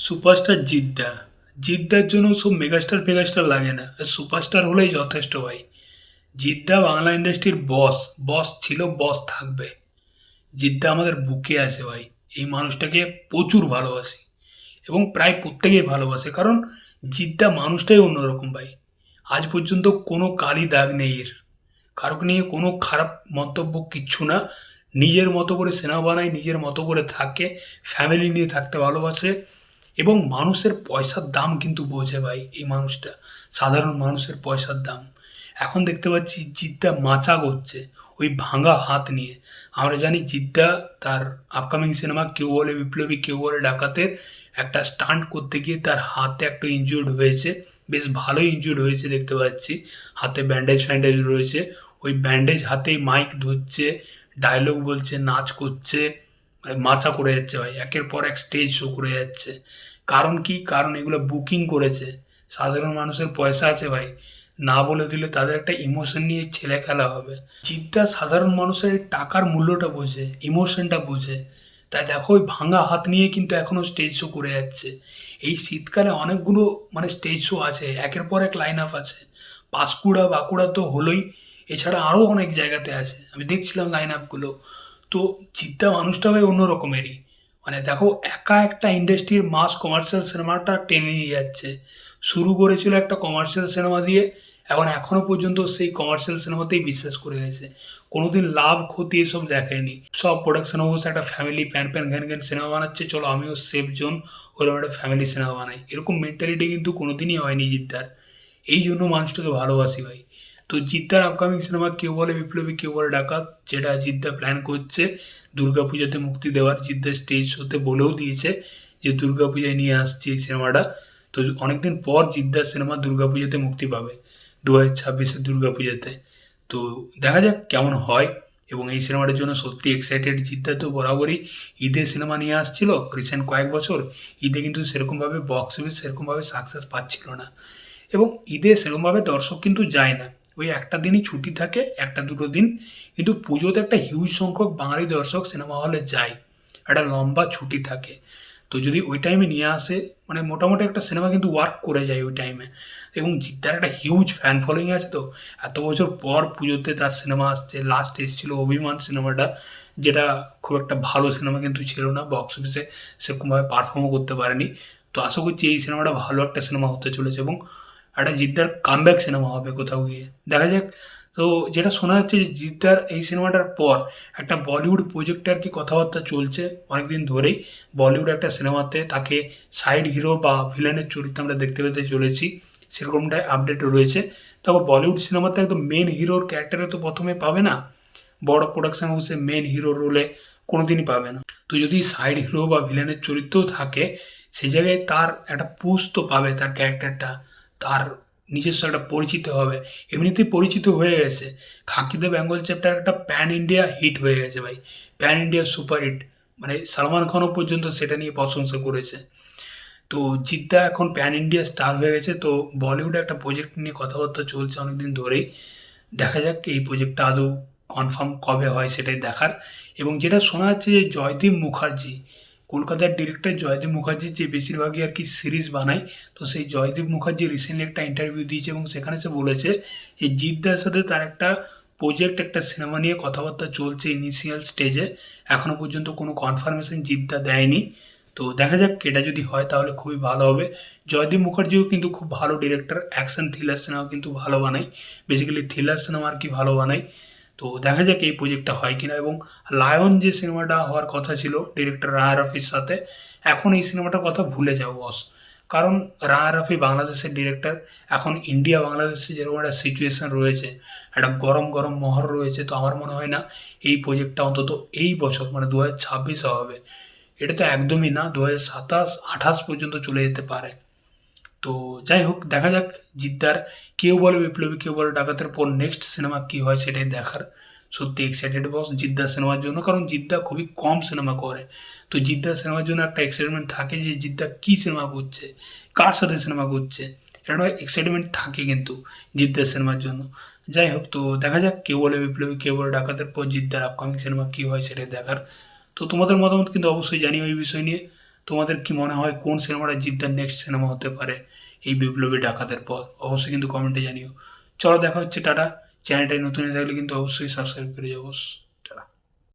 Superstar Jeddah. জিদ্দার জন্য সব megastar ফেগাস্টার লাগে না, সুপারস্টার হলেই যথেষ্ট ভাই। জিদ্দা বাংলা ইন্ডাস্ট্রির বস, বস ছিল, বস থাকবে। জিদ্দা আমাদের বুকে আছে ভাই। এই মানুষটাকে প্রচুর ভালোবাসি এবং প্রায় প্রত্যেকেই ভালোবাসে, কারণ জিদ্দা মানুষটাই অন্যরকম ভাই। আজ পর্যন্ত কোনো কালি দাগ নেই এর, কারোকে নিয়ে কোনো খারাপ মন্তব্য কিচ্ছু না। নিজের মতো করে সিনেমা বানায়, নিজের মতো করে থাকে, ফ্যামিলি নিয়ে থাকতে ভালোবাসে এবং মানুষের পয়সার দাম কিন্তু বোঝে ভাই এই মানুষটা। সাধারণ মানুষের পয়সার দাম। এখন দেখতে পাচ্ছি জিদ্দা মাচা করছে ওই ভাঙা হাত নিয়ে। আমরা জানি জিদ্দা তার আপকামিং সিনেমা কেউ বলে বিপ্লবী কেউ বলে ডাকাতের একটা স্টান্ট করতে গিয়ে তার হাতে একটা ইনজুর্ড হয়েছে। বেশ ভালোই ইনজুর্ড হয়েছে দেখতে পাচ্ছি। হাতে ব্যান্ডেজ ফ্যান্ডেজ রয়েছে। ওই ব্যান্ডেজ হাতেই মাইক ধরছে, ডায়লগ বলছে, নাচ করছে, মানে মাচা করে যাচ্ছে ভাই। একের পর এক স্টেজ শো করে যাচ্ছে। কারণ কি? কারণ এগুলো বুকিং করেছে। সাধারণ মানুষের পয়সা আছে ভাই, না বলে দিলে তাদের একটা ইমোশন নিয়ে ছেলে খেলা হবে। জিদ্দা সাধারণ মানুষের এই টাকার মূল্যটা বোঝে, ইমোশনটা বোঝে। তাই দেখো ওই ভাঙা হাত নিয়ে কিন্তু এখনো স্টেজ শো করে যাচ্ছে। এই শীতকালে অনেকগুলো মানে স্টেজ শো আছে, একের পর এক লাইন আপ আছে। পাঁশকুড়া বাঁকুড়া তো হলোই, এছাড়া আরও অনেক জায়গাতে আছে, আমি দেখছিলাম লাইন আপগুলো। তো জিদ্দা মানুষটা ভাই অন্য রকমেরই। মানে দেখো, একা একটা ইন্ডাস্ট্রির মাস কমার্শিয়াল সিনেমাটা টেনে নিয়ে যাচ্ছে। শুরু করেছিল একটা কমার্শিয়াল সিনেমা দিয়ে, এখন এখনো পর্যন্ত সেই কমার্শিয়াল সিনেমাতেই বিশ্বাস করে গেছে। কোনোদিন লাভ ক্ষতি এসব দেখেনি। সব প্রোডাকশন হাউস একটা ফ্যামিলি প্যান প্যান ঘ্যান ঘ্যান সিনেমা বানাচ্ছে, চলো আমিও সেফ জোন ওরকম একটা ফ্যামিলি সিনেমা বানাই, এরকম মেন্টালিটি কিন্তু কোনোদিনই হয়নি জিদ্দার। এই জন্য মানুষটাকে ভালোবাসি ভাই। তো জিদ্দার আপকামিং সিনেমা কেউ বলে বিপ্লবী কেউ বলে ডাকাত, যেটা জিদ্দা প্ল্যান করছে দুর্গাপূজাতে মুক্তি দেওয়ার। জিদ্দা স্টেজ শোতে বলেও দিয়েছে যে দুর্গাপূজায় নিয়ে আসছে এই সিনেমাটা। তো অনেকদিন পর জিদ্দার সিনেমা দুর্গাপূজাতে মুক্তি পাবে, 2026-এর দুর্গাপূজাতে। তো দেখা যাক কেমন হয়। এবং এই সিনেমাটার জন্য সত্যি এক্সাইটেড। জিদ্দা তো বরাবরই ঈদে সিনেমা নিয়ে আসছিল রিসেন্ট কয়েক বছর। ঈদে কিন্তু সেরকমভাবে বক্স অফিস সেরকমভাবে সাকসেস পাচ্ছিল না, এবং ঈদে সেরকমভাবে দর্শক কিন্তু যায় না। ওই একটা দিনই ছুটি থাকে, একটা দুটো দিন। কিন্তু পুজোতে একটা হিউজ সংখ্যক বাঙালি দর্শক সিনেমা হলে যায়, একটা লম্বা ছুটি থাকে। তো যদি ওই টাইমে নিয়ে আসে, মানে মোটামুটি একটা সিনেমা কিন্তু ওয়ার্ক করে যায় ওই টাইমে। এবং জিদ্দার একটা হিউজ ফ্যান ফলোয়িং আছে। তো এত বছর পর পুজোতে তার সিনেমা আসছে। লাস্ট এসেছিল অভিমান সিনেমাটা, যেটা খুব একটা ভালো সিনেমা কিন্তু ছিল না, বক্স অফিসে সেরকমভাবে পারফর্মও করতে পারেনি। তো আশা করছি এই সিনেমাটা ভালো একটা সিনেমা হতে চলেছে এবং একটা জিদ্দার কামব্যাক সিনেমা হবে কোথাও গিয়ে, দেখা যাক। তো যেটা শোনা যাচ্ছে যে জিদ্দার এই সিনেমাটার পর একটা বলিউড প্রজেক্টে আর কি কথাবার্তা চলছে অনেকদিন ধরেই। বলিউড একটা সিনেমাতে তাকে সাইড হিরো বা ভিলেনের চরিত্রে আমরা দেখতে পেতে চলেছি, সেরকমটাই আপডেট রয়েছে। তবে বলিউড সিনেমাতে একদম মেন হিরোর ক্যারেক্টারে তো প্রথমে পাবে না, বড় প্রোডাকশন হাউসে মেন হিরো রোলে কোনোদিনই পাবে না। তো যদি সাইড হিরো বা ভিলেনের চরিত্রও থাকে, সেই জায়গায় তার একটা পুশ তো পাবে তার ক্যারেক্টারটা, তার নিজস্ব একটা পরিচিত হবে। এমনিতেই পরিচিত হয়ে গেছে। খাকি দ্য বেঙ্গল চ্যাপ্টার একটা প্যান ইন্ডিয়া হিট হয়ে গেছে ভাই, প্যান ইন্ডিয়া সুপার হিট। মানে সালমান খানও পর্যন্ত সেটা নিয়ে প্রশংসা করেছে। তো জিদ্দা এখন প্যান ইন্ডিয়া স্টার হয়ে গেছে। তো বলিউডে একটা প্রজেক্ট নিয়ে কথাবার্তা চলছে অনেকদিন ধরেই। দেখা যাক এই প্রজেক্টটা আদৌ কনফার্ম কবে হয় সেটাই দেখার। এবং যেটা শোনা যাচ্ছে যে জয়দীপ মুখার্জি, কলকাতার ডিরেক্টর জয়দীপ মুখার্জি, যে বেশিরভাগই আর কি সিরিজ বানায়, তো সেই জয়দীপ মুখার্জি রিসেন্টলি একটা ইন্টারভিউ দিয়েছে এবং সেখানে সে বলেছে যে জিদ্দার সাথে তার একটা প্রজেক্ট, একটা সিনেমা নিয়ে কথাবার্তা চলছে ইনিশিয়াল স্টেজে। এখনও পর্যন্ত কোনো কনফার্মেশন জিদ্দা দেয়নি। তো দেখা যাক, এটা যদি হয় তাহলে খুবই ভালো হবে। জয়দীপ মুখার্জিও কিন্তু খুব ভালো ডিরেক্টর, অ্যাকশন থ্রিলার সিনেমা কিন্তু ভালো বানায়, বেসিক্যালি থ্রিলার সিনেমা আর কি ভালো বানায়। তো দেখা যাক এই প্রজেক্টটা হয় কিনা। এবং লায়ন যে সিনেমাটা হওয়ার কথা ছিল ডিরেক্টর রায়া রফির সাথে, এখন এই সিনেমাটার কথা ভুলে যাও বস। কারণ রায়া রফি বাংলাদেশের ডিরেক্টর। এখন ইন্ডিয়া বাংলাদেশে যেরকম একটা সিচুয়েশন রয়েছে, একটা গরম গরম মহর রয়েছে, তো আমার মনে হয় না এই প্রজেক্টটা অন্তত এই বছর মানে 2026 হবে। এটা তো একদমই না, 2027-28 পর্যন্ত চলে যেতে পারে। তো যাই হোক, দেখা যাক জিদ্দার কেউ বলে বিপ্লবী কেউ বলে ডাকাতের পর নেক্সট সিনেমা কি হয় সেটাই দেখার। সত্যি এক্সাইটেড বস জিদ্দার সিনেমার জন্য, কারণ জিদ্দা খুবই কম সিনেমা করে। তো জিদ্দার সিনেমার জন্য একটা এক্সাইটমেন্ট থাকে যে জিদ্দা কী সিনেমা করছে, কার সাথে সিনেমা করছে, এটা এক্সাইটমেন্ট থাকে কিন্তু জিদ্দার সিনেমার জন্য। যাই হোক, তো দেখা যাক কেউ বলে বিপ্লবী কেউ বলে ডাকাতের পর জিদ্দার আপকামিং সিনেমা কী হয় সেটাই দেখার। তো তোমাদের মতামত কিন্তু অবশ্যই জানিও এই বিষয় নিয়ে। তোমাদের কি মনে হয় কোন সিনেমাটা জিদ্দার নেক্সট সিনেমা হতে পারে এই বিপ্লবী ডাকাতের পর? অবশ্যই কিন্তু কমেন্টে জানিও। চলো দেখা হচ্ছে, টাটা। চ্যানেলটাই নতুন হয়ে থাকলে কিন্তু অবশ্যই সাবস্ক্রাইব করে যাবো।